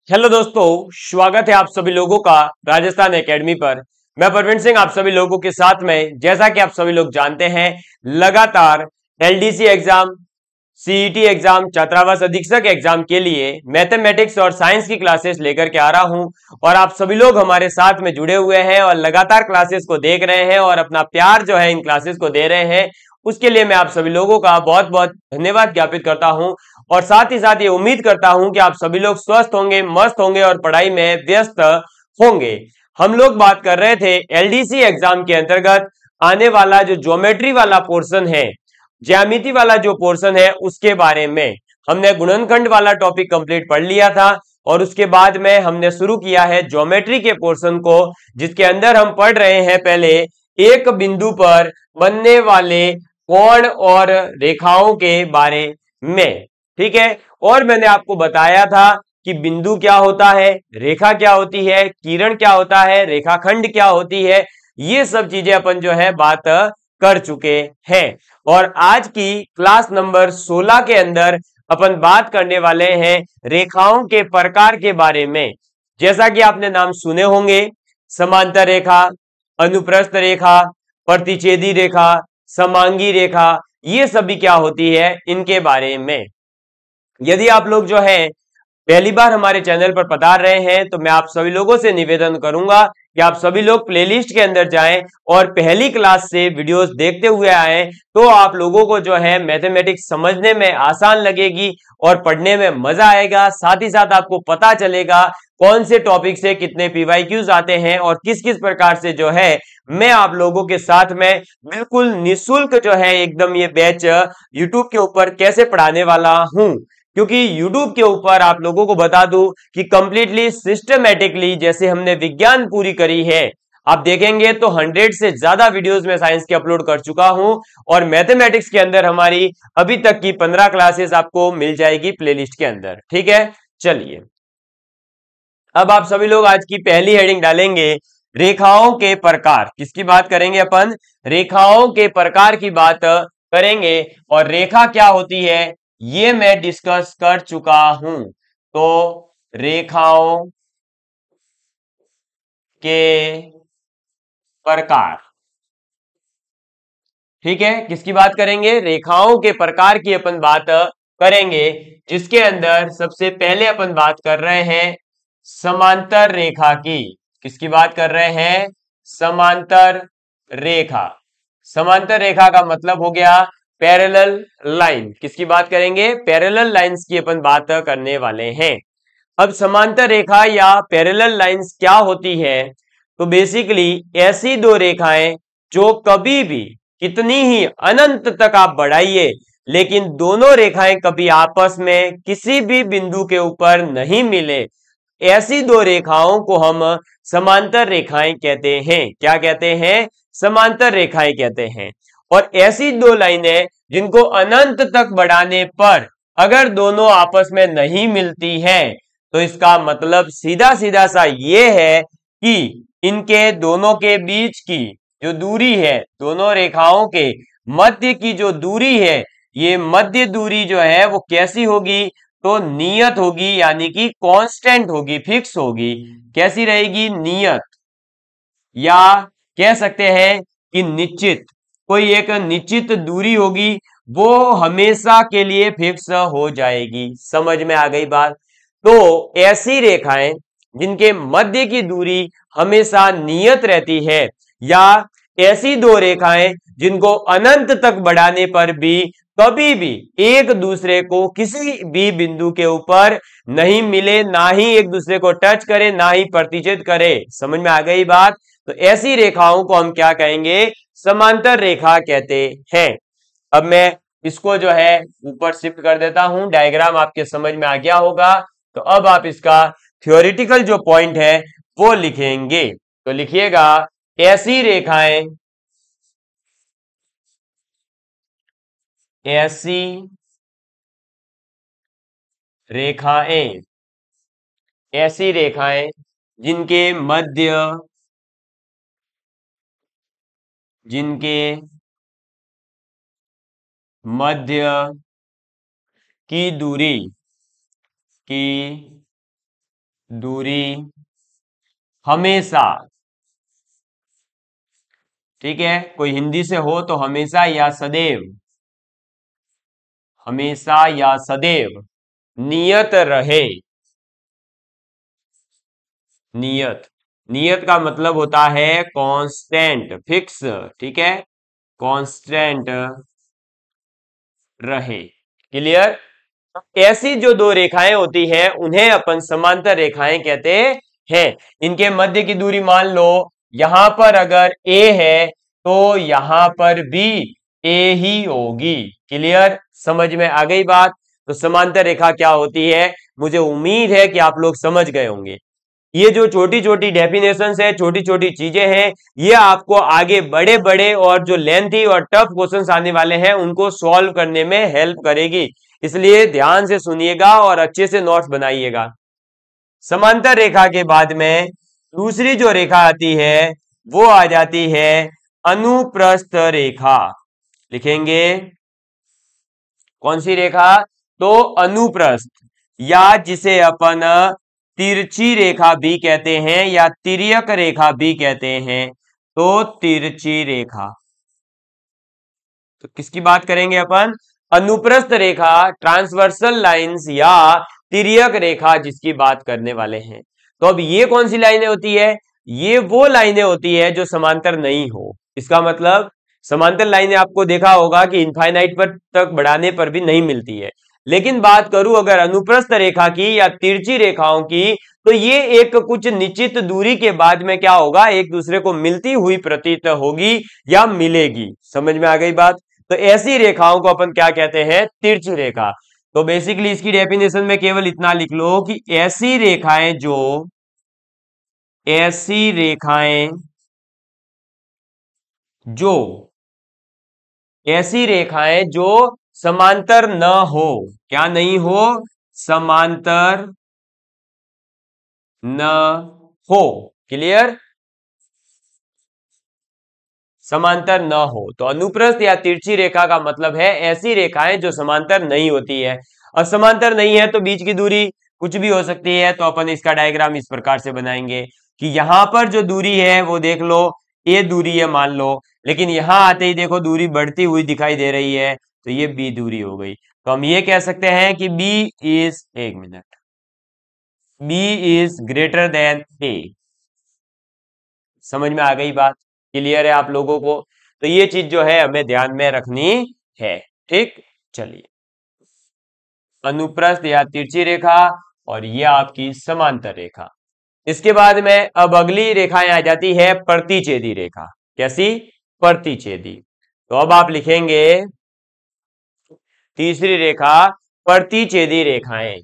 Hello दोस्तों, स्वागत है आप सभी लोगों का राजस्थान एकेडमी पर। मैं परवीन सिंह आप सभी लोगों के साथ में। जैसा कि आप सभी लोग जानते हैं, लगातार एलडीसी एग्जाम, सीईटी एग्जाम, छात्रावास अधीक्षक एग्जाम के लिए मैथमेटिक्स और साइंस की क्लासेस लेकर के आ रहा हूं और आप सभी लोग हमारे साथ में जुड़े हुए हैं और लगातार क्लासेस को देख रहे हैं और अपना प्यार जो है इन क्लासेस को दे रहे हैं। उसके लिए मैं आप सभी लोगों का बहुत बहुत धन्यवाद ज्ञापित करता हूं और साथ ही साथ ये उम्मीद करता हूं कि आप सभी लोग स्वस्थ होंगे, मस्त होंगे और पढ़ाई में व्यस्त होंगे। हम लोग बात कर रहे थे एलडीसी एग्जाम के अंतर्गत आने वाला जो ज्योमेट्री वाला पोर्शन है, ज्यामिति वाला जो पोर्शन है, उसके बारे में। हमने गुणनखंड वाला टॉपिक कंप्लीट पढ़ लिया था और उसके बाद में हमने शुरू किया है ज्योमेट्री के पोर्शन को, जिसके अंदर हम पढ़ रहे हैं पहले एक बिंदु पर बनने वाले कोण और रेखाओं के बारे में। ठीक है, और मैंने आपको बताया था कि बिंदु क्या होता है, रेखा क्या होती है, किरण क्या होता है, रेखाखंड क्या होती है। ये सब चीजें अपन जो है बात कर चुके हैं और आज की क्लास नंबर 16 के अंदर अपन बात करने वाले हैं रेखाओं के प्रकार के बारे में। जैसा कि आपने नाम सुने होंगे, समांतर रेखा, अनुप्रस्थ रेखा, प्रतिच्छेदी रेखा, समांगी रेखा, ये सभी क्या होती है, इनके बारे में। यदि आप लोग जो है पहली बार हमारे चैनल पर पधार रहे हैं तो मैं आप सभी लोगों से निवेदन करूंगा कि आप सभी लोग प्लेलिस्ट के अंदर जाएं और पहली क्लास से वीडियोस देखते हुए आए, तो आप लोगों को जो है मैथमेटिक्स समझने में आसान लगेगी और पढ़ने में मजा आएगा। साथ ही साथ आपको पता चलेगा कौन से टॉपिक से कितने पीवाईक्यूज आते हैं और किस किस प्रकार से जो है मैं आप लोगों के साथ में बिल्कुल निःशुल्क जो है एकदम ये बैच यूट्यूब के ऊपर कैसे पढ़ाने वाला हूं। क्योंकि YouTube के ऊपर आप लोगों को बता दूं कि कंप्लीटली सिस्टमेटिकली जैसे हमने विज्ञान पूरी करी है, आप देखेंगे तो 100 से ज्यादा वीडियोस में साइंस के अपलोड कर चुका हूं और मैथमेटिक्स के अंदर हमारी अभी तक की 15 क्लासेस आपको मिल जाएगी प्लेलिस्ट के अंदर। ठीक है, चलिए अब आप सभी लोग आज की पहली हेडिंग डालेंगे, रेखाओं के प्रकार। किसकी बात करेंगे अपन? रेखाओं के प्रकार की बात करेंगे। और रेखा क्या होती है ये मैं डिस्कस कर चुका हूं। तो रेखाओं के प्रकार, ठीक है, किसकी बात करेंगे? रेखाओं के प्रकार की अपन बात करेंगे, जिसके अंदर सबसे पहले अपन बात कर रहे हैं समांतर रेखा की। किसकी बात कर रहे हैं? समांतर रेखा। समांतर रेखा का मतलब हो गया पैरेलल लाइन। किसकी बात करेंगे? पैरेलल लाइंस की अपन बात करने वाले हैं। अब समांतर रेखा या पैरेलल लाइंस क्या होती है? तो बेसिकली ऐसी दो रेखाएं जो कभी भी कितनी ही अनंत तक आप बढ़ाइए, लेकिन दोनों रेखाएं कभी आपस में किसी भी बिंदु के ऊपर नहीं मिले, ऐसी दो रेखाओं को हम समांतर रेखाएं कहते हैं। क्या कहते हैं? समांतर रेखाएं कहते हैं। और ऐसी दो लाइनें जिनको अनंत तक बढ़ाने पर अगर दोनों आपस में नहीं मिलती हैं, तो इसका मतलब सीधा सीधा सा ये है कि इनके दोनों के बीच की जो दूरी है, दोनों रेखाओं के मध्य की जो दूरी है, ये मध्य दूरी जो है वो कैसी होगी? तो नियत होगी, यानी कि कांस्टेंट होगी, फिक्स होगी। कैसी रहेगी? नियत, या कह सकते हैं कि निश्चित। कोई एक निश्चित दूरी होगी, वो हमेशा के लिए फिक्स हो जाएगी। समझ में आ गई बात? तो ऐसी रेखाएं जिनके मध्य की दूरी हमेशा नियत रहती है, या ऐसी दो रेखाएं जिनको अनंत तक बढ़ाने पर भी कभी भी एक दूसरे को किसी भी बिंदु के ऊपर नहीं मिले, ना ही एक दूसरे को टच करे, ना ही प्रतिच्छेद करे। समझ में आ गई बात? तो ऐसी रेखाओं को हम क्या कहेंगे? समांतर रेखा कहते हैं। अब मैं इसको जो है ऊपर शिफ्ट कर देता हूं, डायग्राम आपके समझ में आ गया होगा। तो अब आप इसका थ्योरेटिकल जो पॉइंट है वो लिखेंगे। तो लिखिएगा, ऐसी रेखाएं, ऐसी रेखाएं, ऐसी रेखाएं जिनके मध्य, जिनके मध्य की दूरी, की दूरी हमेशा, ठीक है, कोई हिंदी से हो तो हमेशा या सदैव, हमेशा या सदैव नियत रहे। नियत, नियत का मतलब होता है कांस्टेंट, फिक्स, ठीक है, कांस्टेंट रहे। क्लियर। ऐसी जो दो रेखाएं होती हैं उन्हें अपन समांतर रेखाएं कहते हैं। इनके मध्य की दूरी मान लो यहां पर अगर ए है तो यहां पर भी ए ही होगी। क्लियर, समझ में आ गई बात। तो समांतर रेखा क्या होती है, मुझे उम्मीद है कि आप लोग समझ गए होंगे। ये जो छोटी छोटी डेफिनेशंस है, छोटी छोटी चीजें हैं, ये आपको आगे बड़े बड़े और जो लेंथी और टफ क्वेश्चंस आने वाले हैं उनको सॉल्व करने में हेल्प करेगी। इसलिए ध्यान से सुनिएगा और अच्छे से नोट्स बनाइएगा। समांतर रेखा के बाद में दूसरी जो रेखा आती है वो आ जाती है अनुप्रस्थ रेखा। लिखेंगे कौन सी रेखा, तो अनुप्रस्थ, या जिसे अपन तिरछी रेखा भी कहते हैं या तिर्यक रेखा भी कहते हैं। तो तिरछी रेखा, तो किसकी बात करेंगे अपन, अनुप्रस्थ रेखा, ट्रांसवर्सल लाइंस या तिर्यक रेखा जिसकी बात करने वाले हैं। तो अब ये कौन सी लाइनें होती है, ये वो लाइनें होती है जो समांतर नहीं हो। इसका मतलब समांतर लाइनें आपको देखा होगा कि इनफाइनाइट पर तक बढ़ाने पर भी नहीं मिलती है, लेकिन बात करूं अगर अनुप्रस्थ रेखा की या तिरछी रेखाओं की, तो ये एक कुछ निश्चित दूरी के बाद में क्या होगा, एक दूसरे को मिलती हुई प्रतीत होगी या मिलेगी। समझ में आ गई बात। तो ऐसी रेखाओं को अपन क्या कहते हैं, तिरछी रेखा। तो बेसिकली इसकी डेफिनेशन में केवल इतना लिख लो कि ऐसी रेखाएं जो समांतर न हो, क्या नहीं हो, समांतर न हो। क्लियर, समांतर न हो। तो अनुप्रस्थ या तिरछी रेखा का मतलब है ऐसी रेखाएं जो समांतर नहीं होती है। और समांतर नहीं है तो बीच की दूरी कुछ भी हो सकती है। तो अपन इसका डायग्राम इस प्रकार से बनाएंगे कि यहां पर जो दूरी है वो देख लो, ये दूरी है मान लो, लेकिन यहां आते ही देखो दूरी बढ़ती हुई दिखाई दे रही है, तो ये बी दूरी हो गई। तो हम ये कह सकते हैं कि बी इज, एक मिनट, B is greater than A. समझ में आ गई बात, क्लियर है आप लोगों को। तो ये चीज जो है हमें ध्यान में रखनी है। ठीक, चलिए, अनुप्रस्थ या तिरछी रेखा और ये आपकी समांतर रेखा। इसके बाद में अब अगली रेखाएं आ जाती है प्रतिच्छेदी रेखा। कैसी, प्रतिच्छेदी। तो अब आप लिखेंगे तीसरी रेखा प्रतिच्छेदी रेखाएं।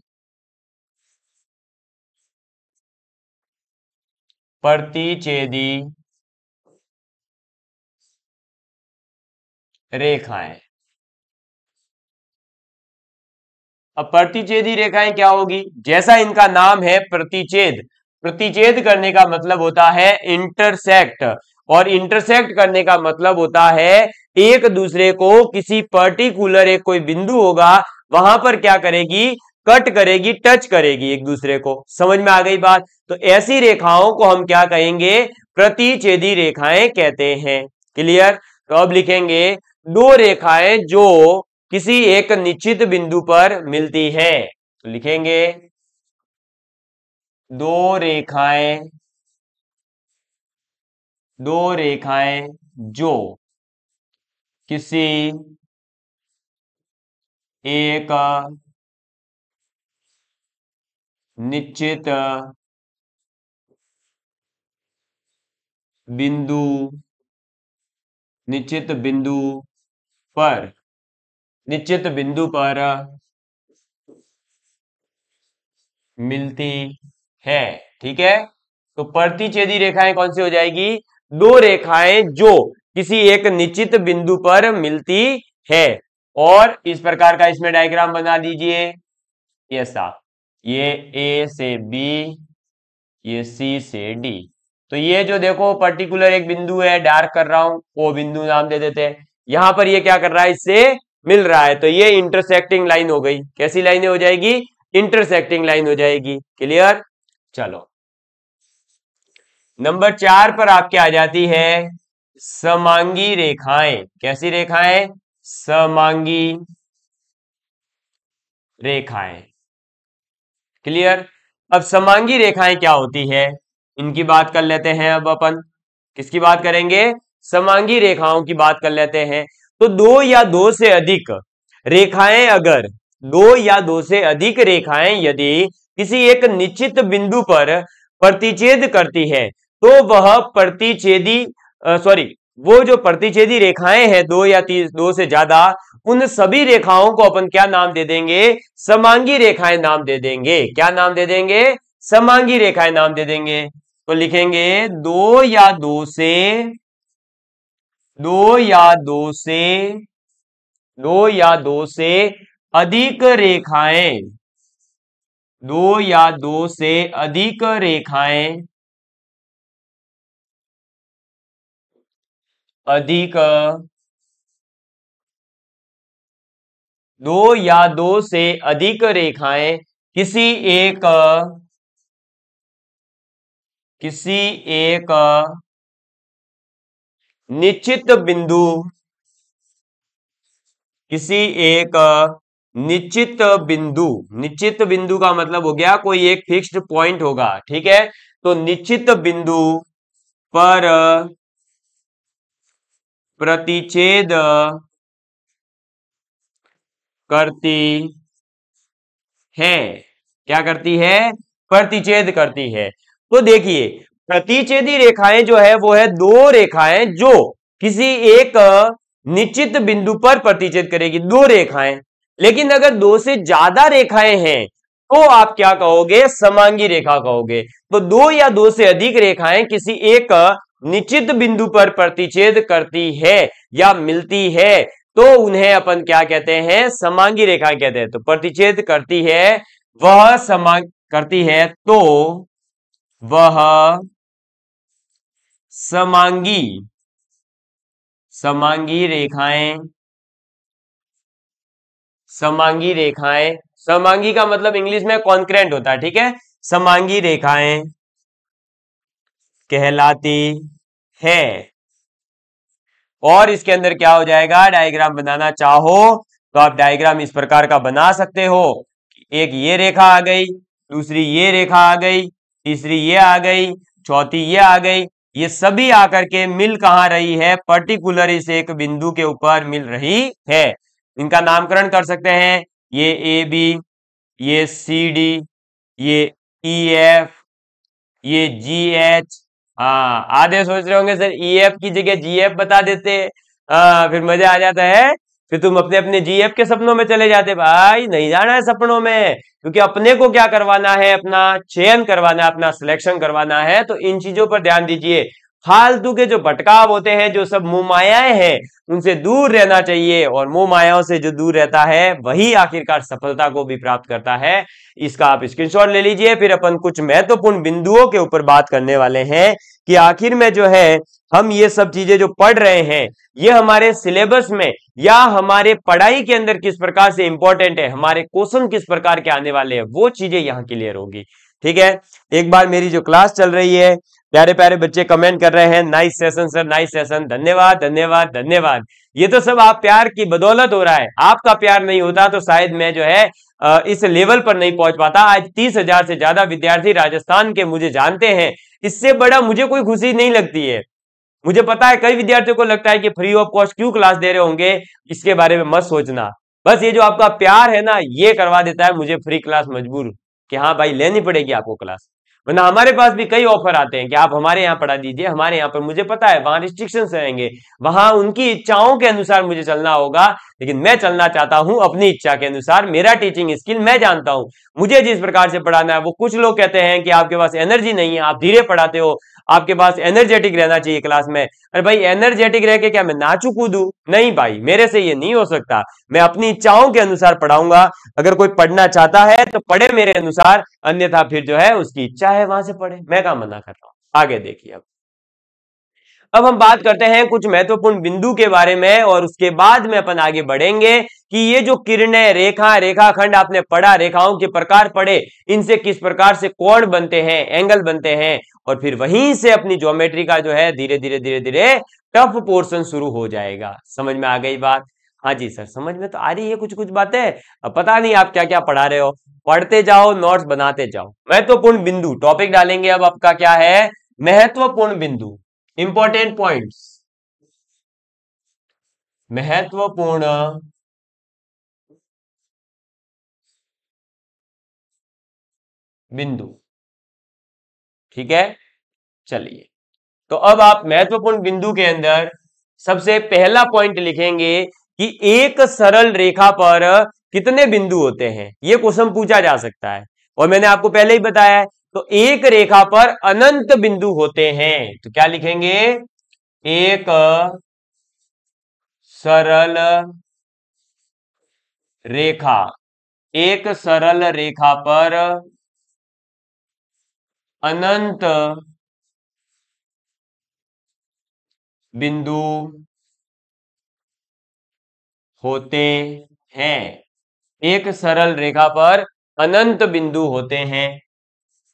प्रतिच्छेदी रेखाएं। अब प्रतिच्छेदी रेखाएं क्या होगी, जैसा इनका नाम है प्रतिच्छेद। प्रतिच्छेद करने का मतलब होता है इंटरसेक्ट, और इंटरसेक्ट करने का मतलब होता है एक दूसरे को किसी पर्टिकुलर एक कोई बिंदु होगा वहां पर क्या करेगी, कट करेगी, टच करेगी एक दूसरे को। समझ में आ गई बात। तो ऐसी रेखाओं को हम क्या कहेंगे, प्रतिच्छेदी रेखाएं कहते हैं। क्लियर। तो अब लिखेंगे दो रेखाएं जो किसी एक निश्चित बिंदु पर मिलती है। तो लिखेंगे दो रेखाएं जो किसी एक निश्चित बिंदु पर मिलती है। ठीक है। तो प्रतिच्छेदी रेखाएं कौन सी हो जाएगी, दो रेखाएं जो किसी एक निश्चित बिंदु पर मिलती है। और इस प्रकार का इसमें डायग्राम बना दीजिए ऐसा, ये ए से बी, ये सी से डी। तो ये जो देखो पर्टिकुलर एक बिंदु है, डार्क कर रहा हूं, वो बिंदु नाम दे देते हैं। यहां पर ये क्या कर रहा है, इससे मिल रहा है, तो ये इंटरसेक्टिंग लाइन हो गई। कैसी लाइनें हो जाएगी, इंटरसेक्टिंग लाइन हो जाएगी। क्लियर। चलो नंबर 4 पर आपके आ जाती है समांगी रेखाएं। कैसी रेखाएं? समांगी रेखाएं। क्लियर? अब समांगी रेखाएं क्या होती है इनकी बात कर लेते हैं। अब अपन किसकी बात करेंगे? समांगी रेखाओं की बात कर लेते हैं। तो दो या दो से अधिक रेखाएं, अगर दो या दो से अधिक रेखाएं यदि किसी एक निश्चित बिंदु पर प्रतिच्छेद करती है तो वह प्रतिच्छेदी वो जो प्रतिच्छेदी रेखाएं हैं दो या दो से ज्यादा, उन सभी रेखाओं को अपन क्या नाम दे देंगे? समांगी रेखाएं नाम दे देंगे। क्या नाम दे देंगे? समांगी रेखाएं नाम दे देंगे। तो लिखेंगे दो या दो से अधिक रेखाएं, दो या दो से अधिक रेखाएं, दो या दो से अधिक रेखाएं किसी एक निश्चित बिंदु, निश्चित बिंदु का मतलब हो गया कोई एक फिक्स्ड पॉइंट होगा, ठीक है। तो निश्चित बिंदु पर प्रतिच्छेद करती है। क्या करती है? प्रतिच्छेद करती है। तो देखिए प्रतिच्छेदी रेखाएं जो है वो है दो रेखाएं जो किसी एक निश्चित बिंदु पर प्रतिच्छेद करेगी, दो रेखाएं। लेकिन अगर दो से ज्यादा रेखाएं हैं तो आप क्या कहोगे? समांगी रेखा कहोगे। तो दो या दो से अधिक रेखाएं किसी एक निश्चित बिंदु पर प्रतिच्छेद करती है या मिलती है तो उन्हें अपन क्या कहते हैं? समांगी रेखा कहते हैं। तो प्रतिच्छेद करती है वह तो वह समांगी रेखाएं, समांगी का मतलब इंग्लिश में कॉन्करेंट होता है, ठीक है। समांगी रेखाएं कहलाती है। और इसके अंदर क्या हो जाएगा? डायग्राम बनाना चाहो तो आप डायग्राम इस प्रकार का बना सकते हो। एक ये रेखा आ गई, दूसरी ये रेखा आ गई, तीसरी ये आ गई, चौथी ये आ गई। ये सभी आकर के मिल कहां रही है? पर्टिकुलर इस एक बिंदु के ऊपर मिल रही है। इनका नामकरण कर सकते हैं, ये ए बी, ये सी डी, ये ई एफ, ये जी एच। हाँ, आधे सोच रहे होंगे सर ई एफ की जगह जी एफ बता देते। फिर मजा आ जाता है, फिर तुम अपने अपने जीएफ के सपनों में चले जाते। भाई नहीं जाना है सपनों में, क्योंकि अपने को क्या करवाना है? अपना चयन करवाना है, अपना सिलेक्शन करवाना है। तो इन चीजों पर ध्यान दीजिए। फालतू के जो भटकाव होते हैं, जो सब मोह मायाएं हैं, उनसे दूर रहना चाहिए। और मोह मायाओं से जो दूर रहता है वही आखिरकार सफलता को भी प्राप्त करता है। इसका आप स्क्रीनशॉट ले लीजिए। फिर अपन कुछ महत्वपूर्ण बिंदुओं के ऊपर बात करने वाले हैं कि आखिर में जो है हम ये सब चीजें जो पढ़ रहे हैं ये हमारे सिलेबस में या हमारे पढ़ाई के अंदर किस प्रकार से इंपॉर्टेंट है, हमारे क्वेश्चन किस प्रकार के आने वाले हैं, वो चीजें यहां क्लियर होगी। ठीक है, एक बार मेरी जो क्लास चल रही है, प्यारे प्यारे बच्चे कमेंट कर रहे हैं nice session sir, nice session. धन्यवाद धन्यवाद धन्यवाद। ये तो सब आप प्यार की बदौलत हो रहा है। आपका प्यार नहीं होता तो शायद मैं जो है इस लेवल पर नहीं पहुंच पाता। आज 30,000 से ज्यादा विद्यार्थी राजस्थान के मुझे जानते हैं। इससे बड़ा मुझे कोई खुशी नहीं लगती है। मुझे पता है कई विद्यार्थियों को लगता है कि फ्री ऑफ कॉस्ट क्यों क्लास दे रहे होंगे, इसके बारे में मत सोचना। बस ये जो आपका प्यार है ना, ये करवा देता है मुझे फ्री क्लास मजबूर कि हाँ भाई लेनी पड़ेगी आपको क्लास। वरना हमारे पास भी कई ऑफर आते हैं कि आप हमारे यहाँ पढ़ा दीजिए, हमारे यहाँ पर। मुझे पता है वहां रिस्ट्रिक्शंस रहेंगे, वहां उनकी इच्छाओं के अनुसार मुझे चलना होगा, लेकिन मैं चलना चाहता हूं अपनी इच्छा के अनुसार। मेरा टीचिंग स्किल मैं जानता हूं, मुझे जिस प्रकार से पढ़ाना है। वो कुछ लोग कहते हैं कि आपके पास एनर्जी नहीं है, आप धीरे पढ़ाते हो, आपके पास एनर्जेटिक रहना चाहिए क्लास में। अरे भाई एनर्जेटिक रह के क्या मैं नाचू कूदू? नहीं भाई, मेरे से ये नहीं हो सकता। मैं अपनी इच्छाओं के अनुसार पढ़ाऊंगा। अगर कोई पढ़ना चाहता है तो पढ़े मेरे अनुसार, अन्यथा फिर जो है उसकी इच्छा है वहां से पढ़े। मैं क्या मना कर रहा हूं। आगे देखिए अब हम बात करते हैं कुछ महत्वपूर्ण बिंदु के बारे में और उसके बाद में अपन आगे बढ़ेंगे कि ये जो किरणें, रेखा, रेखाखंड आपने पढ़ा, रेखाओं के प्रकार पढ़े, इनसे किस प्रकार से कोण बनते हैं, एंगल बनते हैं, और फिर वहीं से अपनी ज्योमेट्री का जो है धीरे धीरे धीरे धीरे टफ पोर्शन शुरू हो जाएगा। समझ में आ गई बात? हाँ जी सर, समझ में तो आ रही है कुछ कुछ बातें। अब पता नहीं आप क्या क्या पढ़ा रहे हो, पढ़ते जाओ, नोट्स बनाते जाओ। महत्वपूर्ण बिंदु टॉपिक डालेंगे अब आपका क्या है, महत्वपूर्ण बिंदु, इंपॉर्टेंट पॉइंट्स, महत्वपूर्ण बिंदु। ठीक है, चलिए, तो अब आप महत्वपूर्ण बिंदु के अंदर सबसे पहला पॉइंट लिखेंगे कि एक सरल रेखा पर कितने बिंदु होते हैं। यह क्वेश्चन पूछा जा सकता है और मैंने आपको पहले ही बताया है। तो एक रेखा पर अनंत बिंदु होते हैं, तो क्या लिखेंगे, एक सरल रेखा, एक सरल रेखा पर अनंत बिंदु होते हैं। एक सरल रेखा पर अनंत बिंदु होते हैं।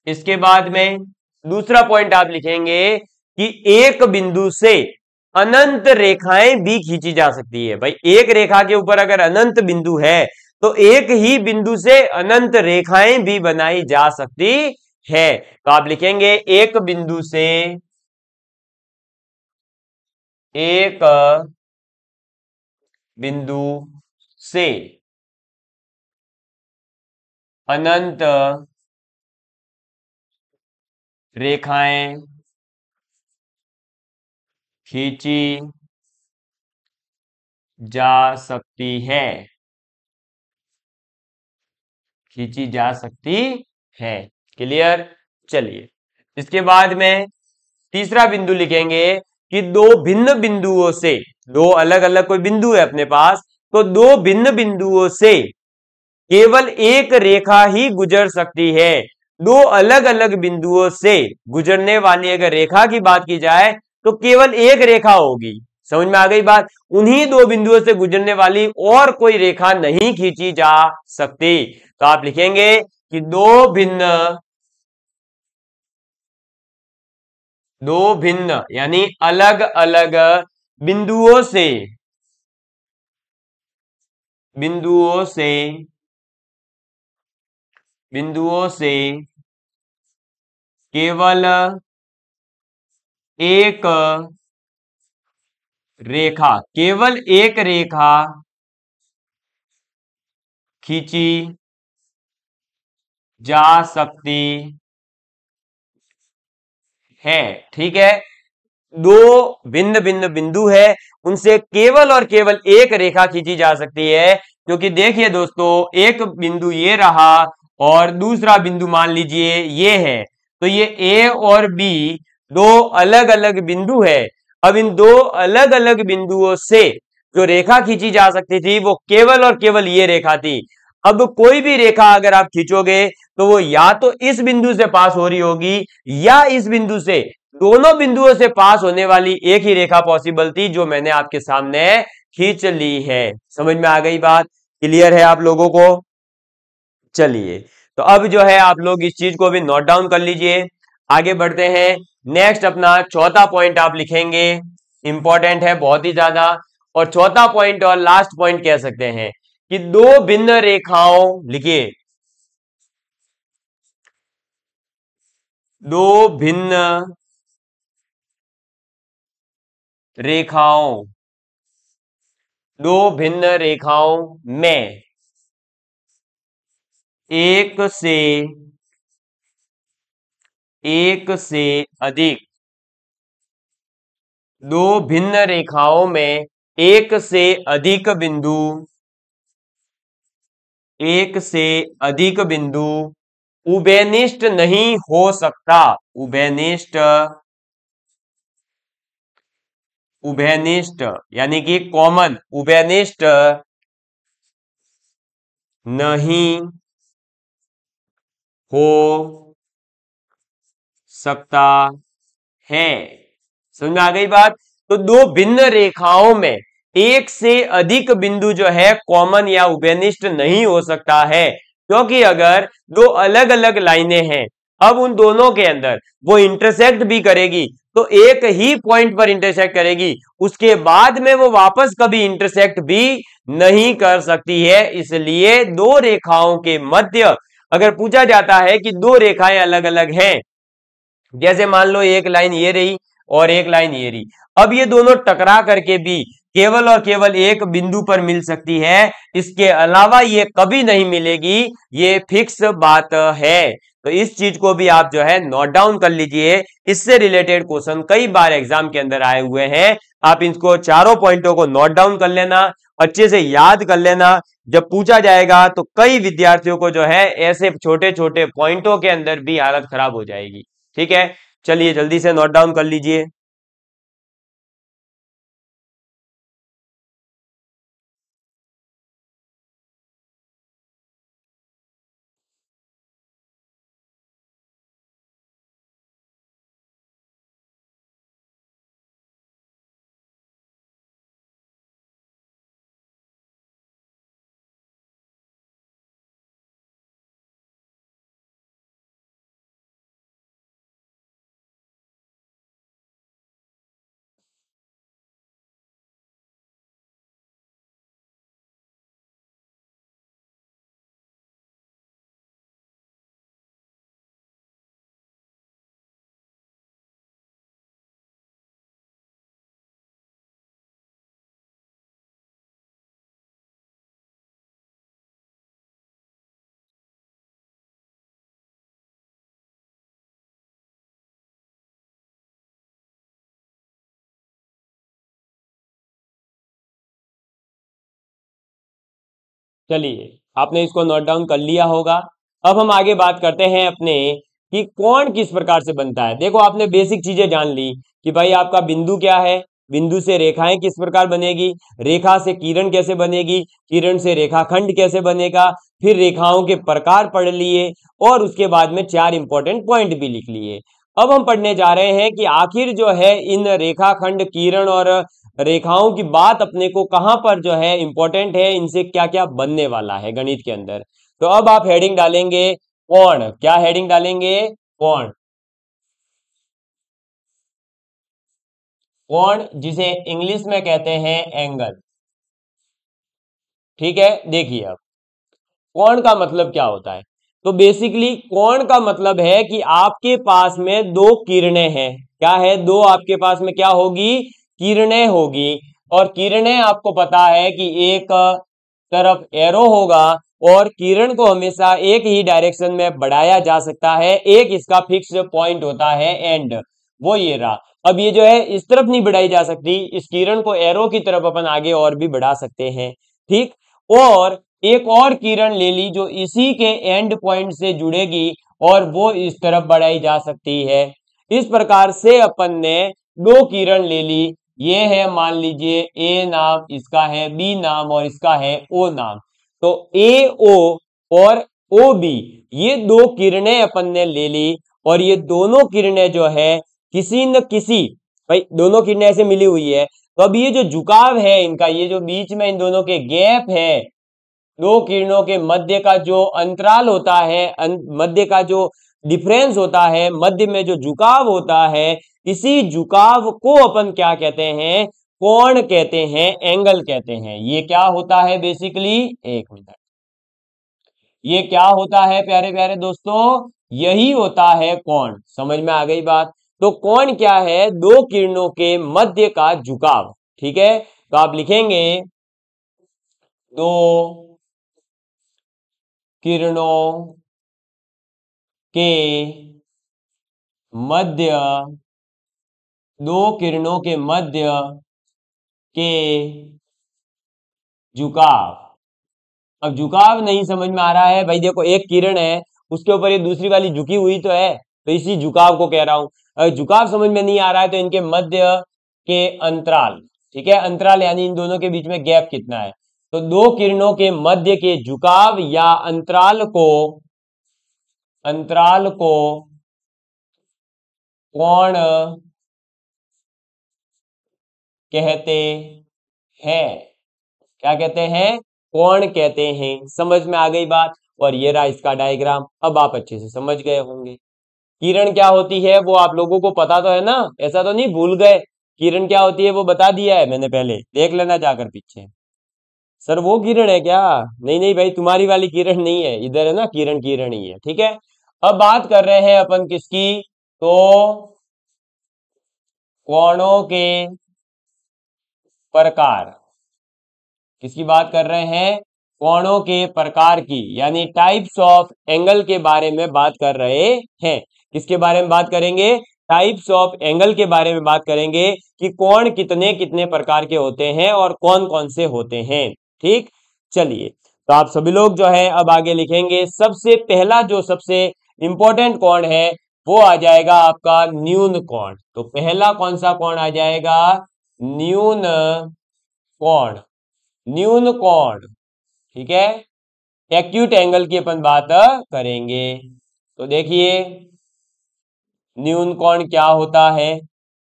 इसके बाद में दूसरा पॉइंट आप लिखेंगे कि एक बिंदु से अनंत रेखाएं भी खींची जा सकती है। भाई एक रेखा के ऊपर अगर अनंत बिंदु है तो एक ही बिंदु से अनंत रेखाएं भी बनाई जा सकती है। तो आप लिखेंगे एक बिंदु से, एक बिंदु से अनंत रेखाएं खींची जा सकती है, खींची जा सकती है। क्लियर? चलिए, इसके बाद में तीसरा बिंदु लिखेंगे कि दो भिन्न बिंदुओं से, दो अलग अलग कोई बिंदु है अपने पास, तो दो भिन्न बिंदुओं से केवल एक रेखा ही गुजर सकती है। दो अलग अलग बिंदुओं से गुजरने वाली अगर रेखा की बात की जाए तो केवल एक रेखा होगी। समझ में आ गई बात? उन्हीं दो बिंदुओं से गुजरने वाली और कोई रेखा नहीं खींची जा सकती। तो आप लिखेंगे कि दो भिन्न यानी अलग अलग बिंदुओं से, बिंदुओं से बिंदुओं से केवल एक रेखा, केवल एक रेखा खींची जा सकती है। ठीक है, दो भिन्न भिन्न बिंदु है, उनसे केवल और केवल एक रेखा खींची जा सकती है। क्योंकि देखिए दोस्तों, एक बिंदु ये रहा और दूसरा बिंदु मान लीजिए ये है, तो ये ए और बी दो अलग अलग बिंदु है। अब इन दो अलग अलग बिंदुओं से जो रेखा खींची जा सकती थी वो केवल और केवल ये रेखा थी। अब कोई भी रेखा अगर आप खींचोगे तो वो या तो इस बिंदु से पास हो रही होगी या इस बिंदु से, दोनों बिंदुओं से पास होने वाली एक ही रेखा पॉसिबल थी जो मैंने आपके सामने खींच ली है। समझ में आ गई बात? क्लियर है आप लोगों को? चलिए, तो अब जो है आप लोग इस चीज को भी नोट डाउन कर लीजिए। आगे बढ़ते हैं। नेक्स्ट अपना चौथा पॉइंट आप लिखेंगे, इंपॉर्टेंट है बहुत ही ज्यादा, और चौथा पॉइंट और लास्ट पॉइंट कह सकते हैं कि दो भिन्न रेखाओं, लिखिए, दो भिन्न रेखाओं, दो भिन्न रेखाओं में एक से अधिक, दो भिन्न रेखाओं में एक से अधिक बिंदु, एक से अधिक बिंदु उभयनिष्ठ नहीं हो सकता। उभयनिष्ठ, उभयनिष्ठ यानी कि कॉमन, उभयनिष्ठ नहीं हो सकता है। समझ में आ गई बात। तो दो भिन्न रेखाओं में एक से अधिक बिंदु जो है कॉमन या उभयनिष्ठ नहीं हो सकता है, क्योंकि अगर दो अलग अलग लाइनें हैं, अब उन दोनों के अंदर वो इंटरसेक्ट भी करेगी तो एक ही पॉइंट पर इंटरसेक्ट करेगी, उसके बाद में वो वापस कभी इंटरसेक्ट भी नहीं कर सकती है। इसलिए दो रेखाओं के मध्य अगर पूछा जाता है कि दो रेखाएं अलग अलग हैं, जैसे मान लो एक लाइन ये रही और एक लाइन ये रही, अब ये दोनों टकरा करके भी केवल और केवल एक बिंदु पर मिल सकती है, इसके अलावा ये कभी नहीं मिलेगी, ये फिक्स बात है। तो इस चीज को भी आप जो है नोट डाउन कर लीजिए, इससे रिलेटेड क्वेश्चन कई बार एग्जाम के अंदर आए हुए हैं। आप इसको चारों पॉइंटों को नोट डाउन कर लेना, अच्छे से याद कर लेना, जब पूछा जाएगा तो कई विद्यार्थियों को जो है ऐसे छोटे छोटे पॉइंटों के अंदर भी हालत खराब हो जाएगी। ठीक है, चलिए जल्दी से नोट डाउन कर लीजिए। चलिए, आपने इसको नोट डाउन कर लिया होगा। अब हम आगे बात करते हैं अपने कि कोण किस प्रकार से बनता है। देखो, आपने बेसिक चीजें जान ली कि भाई आपका बिंदु क्या है, बिंदु से रेखाएं किस प्रकार बनेगी, रेखा से किरण कैसे बनेगी, किरण से रेखाखंड कैसे बनेगा, फिर रेखाओं के प्रकार पढ़ लिए और उसके बाद में चार इंपॉर्टेंट पॉइंट भी लिख लिए। अब हम पढ़ने जा रहे हैं कि आखिर जो है इन रेखाखंड, किरण और रेखाओं की बात अपने को कहां पर जो है इंपॉर्टेंट है, इनसे क्या क्या बनने वाला है गणित के अंदर। तो अब आप हेडिंग डालेंगे कोण। क्या हेडिंग डालेंगे? कोण। कोण जिसे इंग्लिश में कहते हैं एंगल। ठीक है, देखिए अब कोण का मतलब क्या होता है। तो बेसिकली कोण का मतलब है कि आपके पास में दो किरणें हैं। क्या है? दो आपके पास में क्या होगी? किरणें होगी। और किरणें आपको पता है कि एक तरफ एरो होगा और किरण को हमेशा एक ही डायरेक्शन में बढ़ाया जा सकता है, एक इसका फिक्स पॉइंट होता है एंड, वो ये रहा। अब ये जो है इस तरफ नहीं बढ़ाई जा सकती, इस किरण को एरो की तरफ अपन आगे और भी बढ़ा सकते हैं। ठीक, और एक और किरण ले ली जो इसी के एंड पॉइंट से जुड़ेगी और वो इस तरफ बढ़ाई जा सकती है। इस प्रकार से अपन ने दो किरण ले ली, ये है मान लीजिए ए नाम, इसका है बी नाम और इसका है ओ नाम। तो ए ओ और ओ बी, ये दो किरणें अपन ने ले ली और ये दोनों किरणें जो है किसी न किसी, भाई दोनों किरणें ऐसे मिली हुई है, तो अब ये जो झुकाव है इनका, ये जो बीच में इन दोनों के गैप है, दो किरणों के मध्य का जो अंतराल होता है, मध्य का जो डिफरेंस होता है, मध्य में जो झुकाव होता है, इसी झुकाव को अपन क्या कहते हैं? कोण कहते हैं, एंगल कहते हैं। ये क्या होता है बेसिकली? एक मिनट, ये क्या होता है प्यारे प्यारे दोस्तों? यही होता है कोण। समझ में आ गई बात? तो कोण क्या है? दो किरणों के मध्य का झुकाव। ठीक है, तो आप लिखेंगे दो किरणों के मध्य, दो किरणों के मध्य के झुकाव। अब झुकाव नहीं समझ में आ रहा है भाई, देखो एक किरण है, उसके ऊपर ये दूसरी वाली झुकी हुई तो है, तो इसी झुकाव को कह रहा हूं। अगर झुकाव समझ में नहीं आ रहा है तो इनके मध्य के अंतराल, ठीक है, अंतराल यानी इन दोनों के बीच में गैप कितना है, तो दो किरणों के मध्य के झुकाव या अंतराल को कोण कहते हैं। क्या कहते हैं? कोण कहते हैं। समझ में आ गई बात? और ये रहा इसका डायग्राम, अब आप अच्छे से समझ गए होंगे। किरण क्या होती है वो आप लोगों को पता तो है ना, ऐसा तो नहीं भूल गए? किरण क्या होती है वो बता दिया है मैंने, पहले देख लेना जाकर पीछे। सर वो किरण है क्या? नहीं नहीं भाई, तुम्हारी वाली किरण नहीं है, इधर है ना किरण, किरण ही है, ठीक है। अब बात कर रहे हैं अपन किसकी? तो कोणों के प्रकार। किसकी बात कर रहे हैं? कोणों के प्रकार की, यानी टाइप्स ऑफ एंगल के बारे में बात कर रहे हैं। किसके बारे में बात करेंगे? टाइप्स ऑफ एंगल के बारे में बात करेंगे कि कोण कितने कितने प्रकार के होते हैं और कौन कौन से होते हैं। ठीक, चलिए, तो आप सभी लोग जो है अब आगे लिखेंगे। सबसे पहला जो सबसे इंपॉर्टेंट कोण है वो आ जाएगा आपका न्यून कोण। तो पहला कौन सा कोण आ जाएगा? न्यून कोण। न्यून कोण, ठीक है। एक्यूट एंगल की अपन बात करेंगे। तो देखिए न्यून कोण क्या होता है।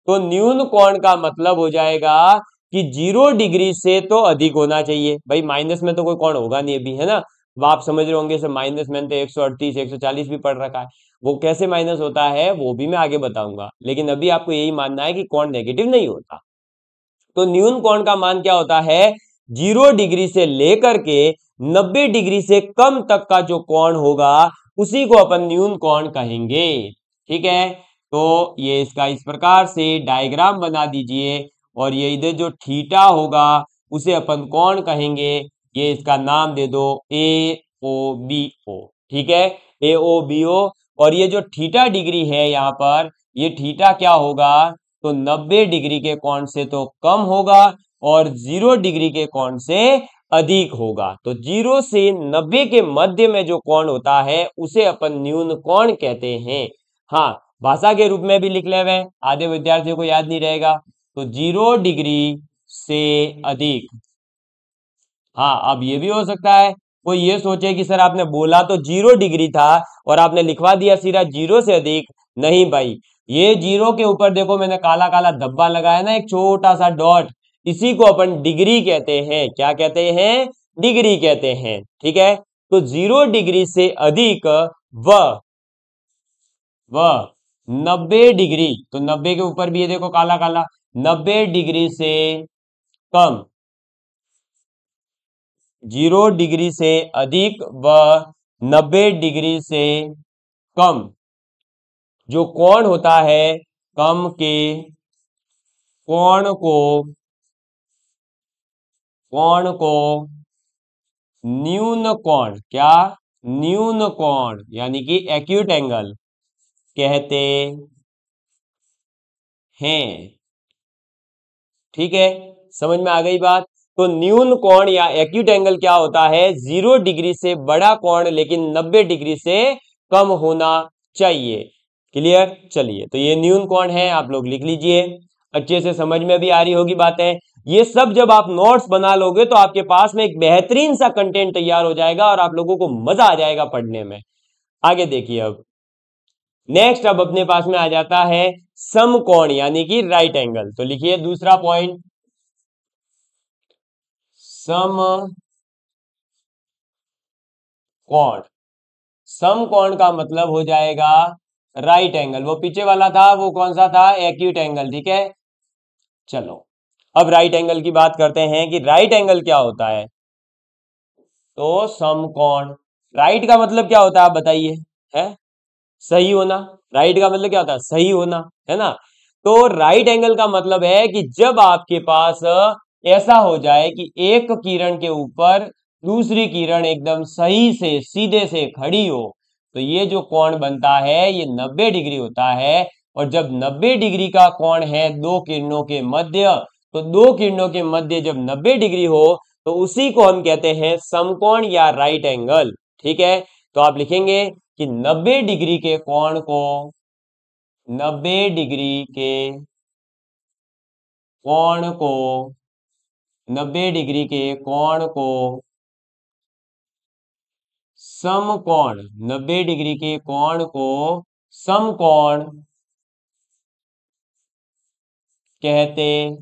तो न्यून कोण का मतलब हो जाएगा कि 0 डिग्री से तो अधिक होना चाहिए। भाई माइनस में तो कोई कोण होगा नहीं अभी, है ना। अब आप समझ रहे होंगे सर माइनस में तो 138 140 भी पढ़ रखा है, वो कैसे माइनस होता है वो भी मैं आगे बताऊंगा, लेकिन अभी आपको यही मानना है कि कोण नेगेटिव नहीं होता। तो न्यून कोण का मान क्या होता है? 0 डिग्री से लेकर के 90 डिग्री से कम तक का जो कोण होगा उसी को अपन न्यून कोण कहेंगे। ठीक है, तो ये इसका इस प्रकार से डायग्राम बना दीजिए, और ये इधर जो थीटा होगा उसे अपन कोण कहेंगे। ये इसका नाम दे दो ए ओ बी ओ। ठीक है, ए ओ बी ओ। और ये जो थीटा डिग्री है यहाँ पर, ये थीटा क्या होगा? तो 90 डिग्री के कोण से तो कम होगा और 0 डिग्री के कोण से अधिक होगा। तो 0 से 90 के मध्य में जो कोण होता है उसे अपन न्यून कोण कहते हैं। हाँ, भाषा के रूप में भी लिख ले हुए, आधे विद्यार्थियों को याद नहीं रहेगा। तो 0 डिग्री से अधिक। हाँ, अब ये भी हो सकता है कोई ये सोचे कि सर आपने बोला तो 0 डिग्री था और आपने लिखवा दिया सीधा 0 से अधिक। नहीं भाई, ये 0 के ऊपर देखो मैंने काला काला धब्बा लगाया ना, एक छोटा सा डॉट, इसी को अपन डिग्री कहते हैं। क्या कहते हैं? डिग्री कहते हैं। ठीक है, तो 0 डिग्री से अधिक व 90 डिग्री, तो 90 के ऊपर भी ये देखो काला काला, 90 डिग्री से कम। 0 डिग्री से अधिक व 90 डिग्री से कम जो कोण होता है, कम के कोण को न्यून कोण, क्या? न्यून कोण, यानी कि एक्यूट एंगल कहते हैं। ठीक है, समझ में आ गई बात? तो न्यून कोण या एक्यूट एंगल क्या होता है? 0 डिग्री से बड़ा कोण लेकिन 90 डिग्री से कम होना चाहिए। क्लियर? चलिए, तो ये न्यून कोण है, आप लोग लिख लीजिए। अच्छे से समझ में भी आ रही होगी बातें। ये सब जब आप नोट्स बना लोगे तो आपके पास में एक बेहतरीन सा कंटेंट तैयार हो जाएगा और आप लोगों को मजा आ जाएगा पढ़ने में। आगे देखिए, अब नेक्स्ट अब अपने पास में आ जाता है समकोण यानी कि राइट एंगल। तो लिखिए दूसरा पॉइंट, समकोण। समकोण का मतलब हो जाएगा राइट एंगल। वो पीछे वाला था वो कौन सा था? Acute angle. ठीक है, चलो अब राइट एंगल की बात करते हैं कि राइट एंगल क्या होता है। तो समकोण, राइट का मतलब क्या होता है आप बताइए? है सही होना। राइट का मतलब क्या होता है? सही होना, है ना। तो राइट एंगल का मतलब है कि जब आपके पास ऐसा हो जाए कि एक किरण के ऊपर दूसरी किरण एकदम सही से सीधे से खड़ी हो, तो ये जो कोण बनता है ये 90 डिग्री होता है। और जब 90 डिग्री का कोण है दो किरणों के मध्य, तो दो किरणों के मध्य जब 90 डिग्री हो तो उसी को हम कहते हैं समकोण या राइट एंगल। ठीक है, तो आप लिखेंगे कि 90 डिग्री के कोण को 90 डिग्री के कोण को 90 डिग्री के कोण को समकोण, 90 डिग्री के कोण को समकोण कहते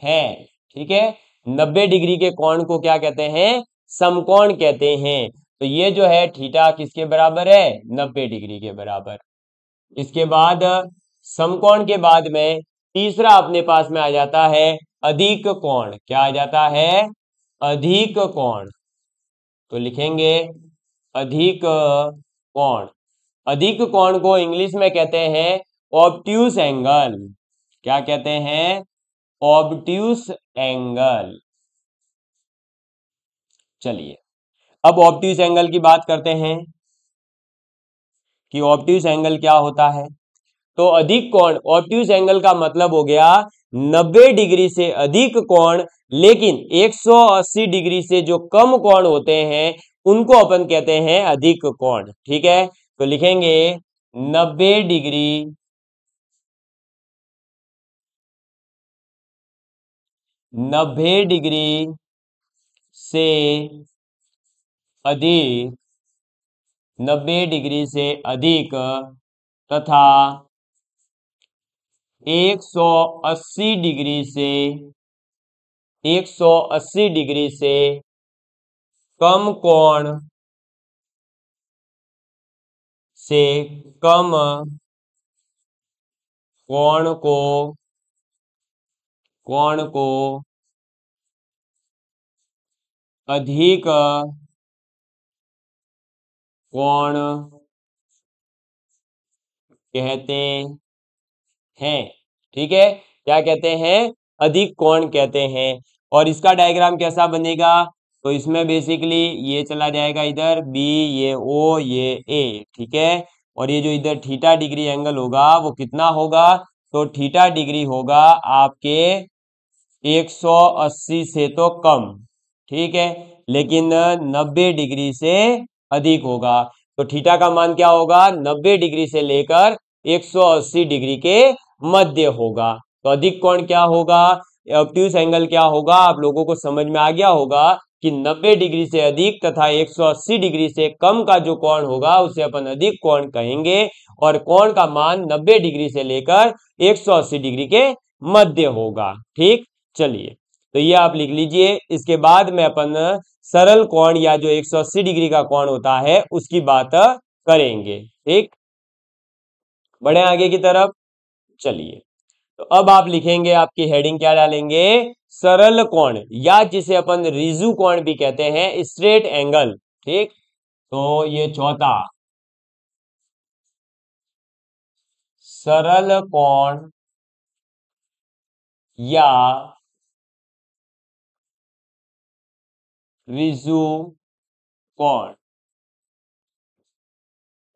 है। ठीक है, 90 डिग्री के कोण को क्या कहते हैं? समकोण कहते हैं। तो ये जो है थीटा किसके बराबर है? 90 डिग्री के बराबर। इसके बाद समकोण के बाद में तीसरा अपने पास में आ जाता है अधिक कोण। क्या आ जाता है? अधिक कोण। तो लिखेंगे अधिक कोण। अधिक कोण को इंग्लिश में कहते हैं ऑब्ट्यूस एंगल। क्या कहते हैं? Obtuse angle. चलिए, अब ऑब्ट्यूस एंगल की बात करते हैं कि ऑब्ट्यूस एंगल क्या होता है। तो अधिक कोण, ऑब्ट्यूस एंगल का मतलब हो गया 90 डिग्री से अधिक कोण, लेकिन 180 डिग्री से जो कम कोण होते हैं उनको अपन कहते हैं अधिक कोण। ठीक है, तो लिखेंगे 90 डिग्री 90 डिग्री से अधिक 90 डिग्री से अधिक तथा 180 डिग्री से 180 डिग्री से कम कोण से कम कोण को अधिक कोण कहते हैं। ठीक है, क्या कहते हैं? अधिक कोण कहते हैं। और इसका डायग्राम कैसा बनेगा? तो इसमें बेसिकली ये चला जाएगा इधर बी, ये ओ, ये ए। ठीक है, और ये जो इधर थीटा डिग्री एंगल होगा वो कितना होगा? तो थीटा डिग्री होगा आपके 180 से तो कम। ठीक है, लेकिन 90 डिग्री से अधिक होगा। तो थीटा का मान क्या होगा? 90 डिग्री से लेकर 180 डिग्री के मध्य होगा। तो अधिक कोण क्या होगा? ऑब्ट्यूस एंगल क्या होगा? आप लोगों को समझ में आ गया होगा कि 90 डिग्री से अधिक तथा 180 डिग्री से कम का जो कोण होगा उसे अपन अधिक कोण कहेंगे, और कोण का मान 90 डिग्री से लेकर 180 डिग्री के मध्य होगा। ठीक, चलिए, तो ये आप लिख लीजिए। इसके बाद में अपन सरल कोण या जो 180 डिग्री का कोण होता है उसकी बात करेंगे। ठीक, बढ़े आगे की तरफ। चलिए, तो अब आप लिखेंगे, आपकी हेडिंग क्या डालेंगे? सरल कोण, या जिसे अपन रिजु कोण भी कहते हैं, स्ट्रेट एंगल। ठीक, तो ये चौथा सरल कोण या रिजु कोण।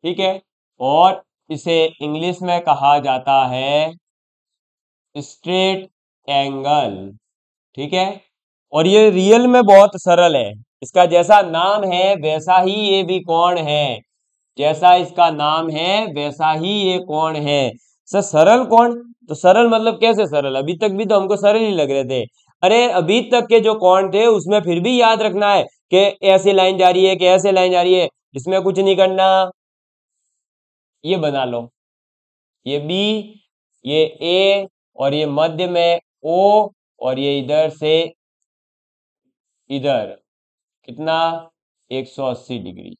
ठीक है, और इसे इंग्लिश में कहा जाता है स्ट्रेट एंगल। ठीक है, और ये रियल में बहुत सरल है। इसका जैसा नाम है वैसा ही ये भी कोण है। जैसा इसका नाम है वैसा ही ये कोण है। सर सरल कोण, तो सरल मतलब कैसे सरल? अभी तक भी तो हमको सरल ही लग रहे थे। अरे अभी तक के जो कोण थे उसमें फिर भी याद रखना है कि ऐसे लाइन जा रही है, कि ऐसे लाइन जा रही है। इसमें कुछ नहीं करना, ये बना लो, ये बी, ये ए, और ये मध्य में ओ, और ये इधर से इधर कितना? 180 डिग्री।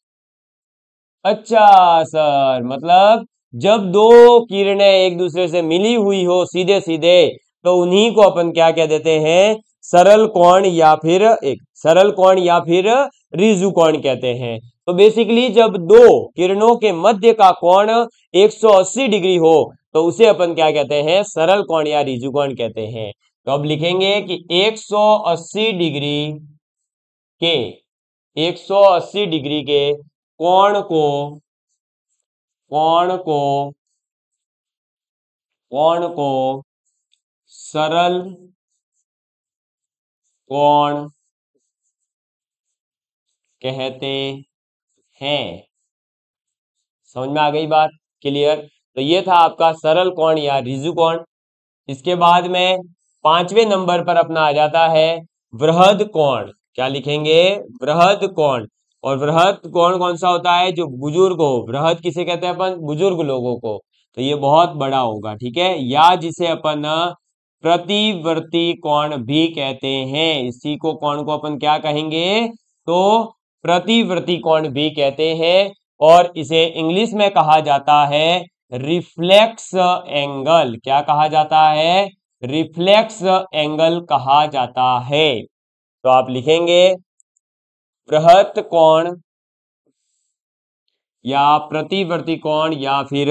अच्छा सर, मतलब जब दो किरणें एक दूसरे से मिली हुई हो सीधे सीधे, तो उन्हीं को अपन क्या कह देते हैं? सरल कोण या फिर एक सरल कोण या फिर रिजु कोण कहते हैं। तो बेसिकली जब दो किरणों के मध्य का कोण 180 डिग्री हो तो उसे अपन क्या कहते हैं? सरल कोण या रिजु कोण कहते हैं। तो अब लिखेंगे कि 180 डिग्री के 180 डिग्री के कोण को कोण को कोण को सरल कोण कहते हैं। समझ में आ गई बात? क्लियर? तो ये था आपका सरल कोण या रिजु कोण। इसके बाद में 5वें नंबर पर अपना आ जाता है वृहद कोण। क्या लिखेंगे? वृहद कोण। और वृहद कोण कौन सा होता है? जो बुजुर्ग हो। वृहद किसे कहते हैं अपन? बुजुर्ग लोगों को। तो ये बहुत बड़ा होगा। ठीक है, या जिसे अपन प्रतिवर्ती कोण भी कहते हैं। इसी को कोण को अपन क्या कहेंगे, तो प्रतिवर्ती कोण भी कहते हैं, और इसे इंग्लिश में कहा जाता है रिफ्लेक्स एंगल। क्या कहा जाता है, रिफ्लेक्स एंगल कहा जाता है। तो आप लिखेंगे बृहत कोण या प्रतिवर्ती कोण या फिर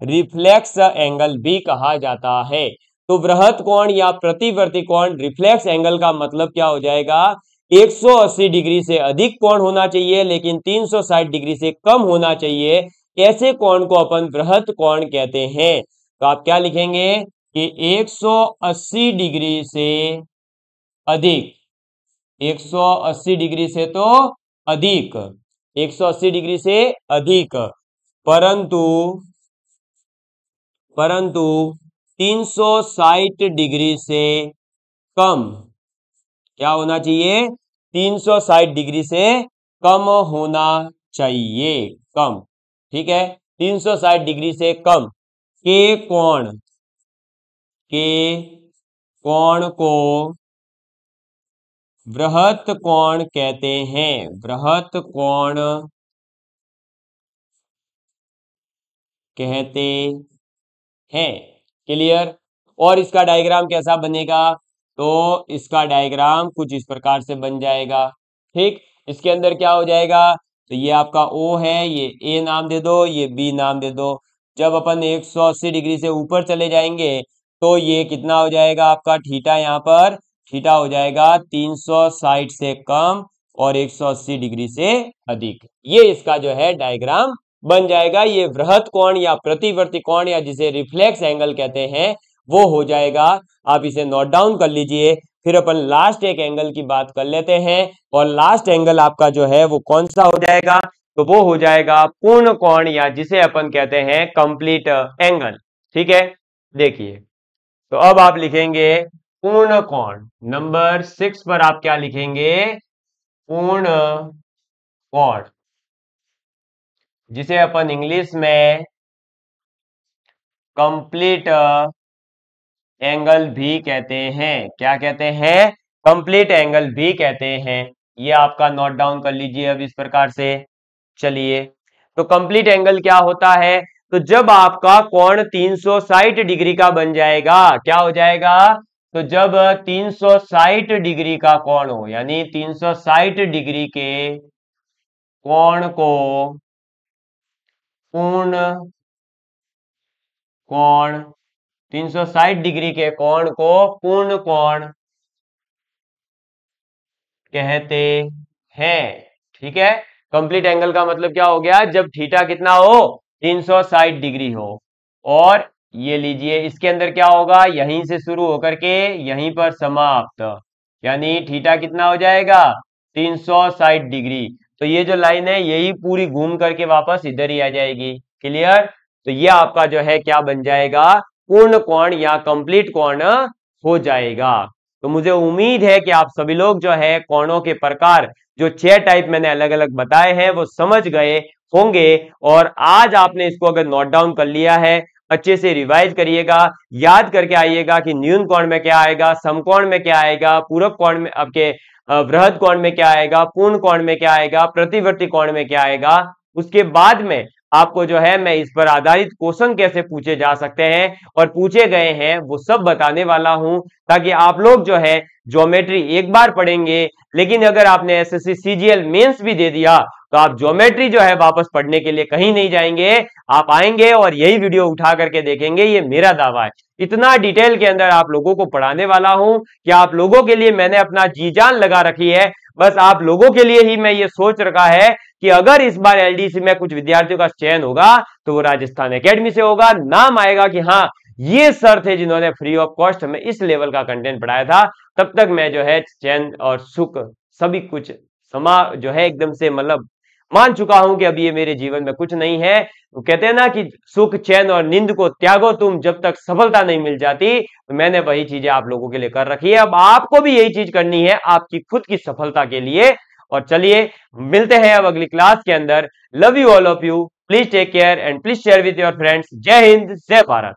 रिफ्लेक्स एंगल भी कहा जाता है। तो बृहत कोण या प्रतिवर्ती कोण रिफ्लेक्स एंगल का मतलब क्या हो जाएगा, 180 डिग्री से अधिक कोण होना चाहिए लेकिन 360 डिग्री से कम होना चाहिए। ऐसे कोण को अपन बृहत कोण कहते हैं। तो आप क्या लिखेंगे कि 180 डिग्री से अधिक, 180 डिग्री से तो अधिक, 180 डिग्री से अधिक, परंतु 360 डिग्री से कम। क्या होना चाहिए, 360 डिग्री से कम होना चाहिए, कम। ठीक है, 360 डिग्री से कम के कोण को बृहत कोण कहते हैं। बृहत कोण कहते हैं। क्लियर। और इसका डायग्राम कैसा बनेगा, तो इसका डायग्राम कुछ इस प्रकार से बन जाएगा। ठीक, इसके अंदर क्या हो जाएगा, तो ये आपका O है, ये A नाम दे दो, ये B नाम दे दो। जब अपन 180 डिग्री से ऊपर चले जाएंगे तो ये कितना हो जाएगा आपका थीटा, यहाँ पर थीटा हो जाएगा 360 से कम और 180 डिग्री से अधिक। ये इसका जो है डायग्राम बन जाएगा। ये बृहत कोण या प्रतिवर्ती कोण या जिसे रिफ्लेक्स एंगल कहते हैं वो हो जाएगा। आप इसे नोट डाउन कर लीजिए। फिर अपन लास्ट एक एंगल की बात कर लेते हैं, और लास्ट एंगल आपका जो है वो कौन सा हो जाएगा, तो वो हो जाएगा पूर्ण कोण या जिसे अपन कहते हैं कंप्लीट एंगल। ठीक है, देखिए तो अब आप लिखेंगे पूर्ण कोण। नंबर 6 पर आप क्या लिखेंगे, पूर्ण कोण, जिसे अपन इंग्लिश में कंप्लीट एंगल भी कहते हैं। क्या कहते हैं, कंप्लीट एंगल भी कहते हैं। ये आपका नोट डाउन कर लीजिए अब इस प्रकार से। चलिए, तो कंप्लीट एंगल क्या होता है, तो जब आपका कोण 360 डिग्री का बन जाएगा, क्या हो जाएगा, तो जब 360 डिग्री का कोण हो, यानी 360 डिग्री के कोण को पूर्ण कोण, 360 डिग्री के कोण को पूर्ण कोण कहते हैं। ठीक है, कंप्लीट एंगल का मतलब क्या हो गया, जब थीटा कितना हो, 360 डिग्री हो। और ये लीजिए इसके अंदर क्या होगा, यहीं से शुरू होकर के यहीं पर समाप्त, यानी थीटा कितना हो जाएगा, 360 डिग्री। तो ये जो लाइन है यही पूरी घूम करके वापस इधर ही आ जाएगी। क्लियर। तो ये आपका जो है क्या बन जाएगा, पूर्ण कोण या कंप्लीट कोण हो जाएगा। तो मुझे उम्मीद है कि आप सभी लोग जो है कोणों के प्रकार जो 6 टाइप मैंने अलग अलग बताए हैं वो समझ गए होंगे। और आज आपने इसको अगर नोट डाउन कर लिया है, अच्छे से रिवाइज करिएगा, याद करके आइएगा कि न्यून कोण में क्या आएगा, समकोण में क्या आएगा, पूरक कोण में आपके बृहद कोण में क्या आएगा, पूर्ण कोण में क्या आएगा, प्रतिवर्ती कोण में क्या आएगा। उसके बाद में आपको जो है मैं इस पर आधारित क्वेश्चन कैसे पूछे जा सकते हैं और पूछे गए हैं वो सब बताने वाला हूं, ताकि आप लोग जो है ज्योमेट्री एक बार पढ़ेंगे, लेकिन अगर आपने एसएससी सीजीएल मेंस भी दे दिया तो आप ज्योमेट्री जो है वापस पढ़ने के लिए कहीं नहीं जाएंगे। आप आएंगे और यही वीडियो उठा करके देखेंगे, ये मेरा दावा है। इतना डिटेल के अंदर आप लोगों को पढ़ाने वाला हूं कि आप लोगों के लिए मैंने अपना जी जान लगा रखी है। बस आप लोगों के लिए ही मैं ये सोच रखा है कि अगर इस बार एलडीसी में कुछ विद्यार्थियों का चयन होगा तो वो राजस्थान एकेडमी से होगा। नाम आएगा कि हाँ ये सर थे जिन्होंने फ्री ऑफ कॉस्ट हमें इस लेवल का कंटेंट पढ़ाया था। तब तक मैं जो है चैन और सुख सभी कुछ समा जो है एकदम से मतलब मान चुका हूं कि अब ये मेरे जीवन में कुछ नहीं है। तो कहते हैं ना कि सुख चैन और नींद को त्यागो तुम जब तक सफलता नहीं मिल जाती। तो मैंने वही चीजें आप लोगों के लिए कर रखी है। अब आपको भी यही चीज करनी है आपकी खुद की सफलता के लिए। और चलिए मिलते हैं अब अगली क्लास के अंदर। Love you all of you, please take care and please share with your friends. जय हिंद, जय भारत।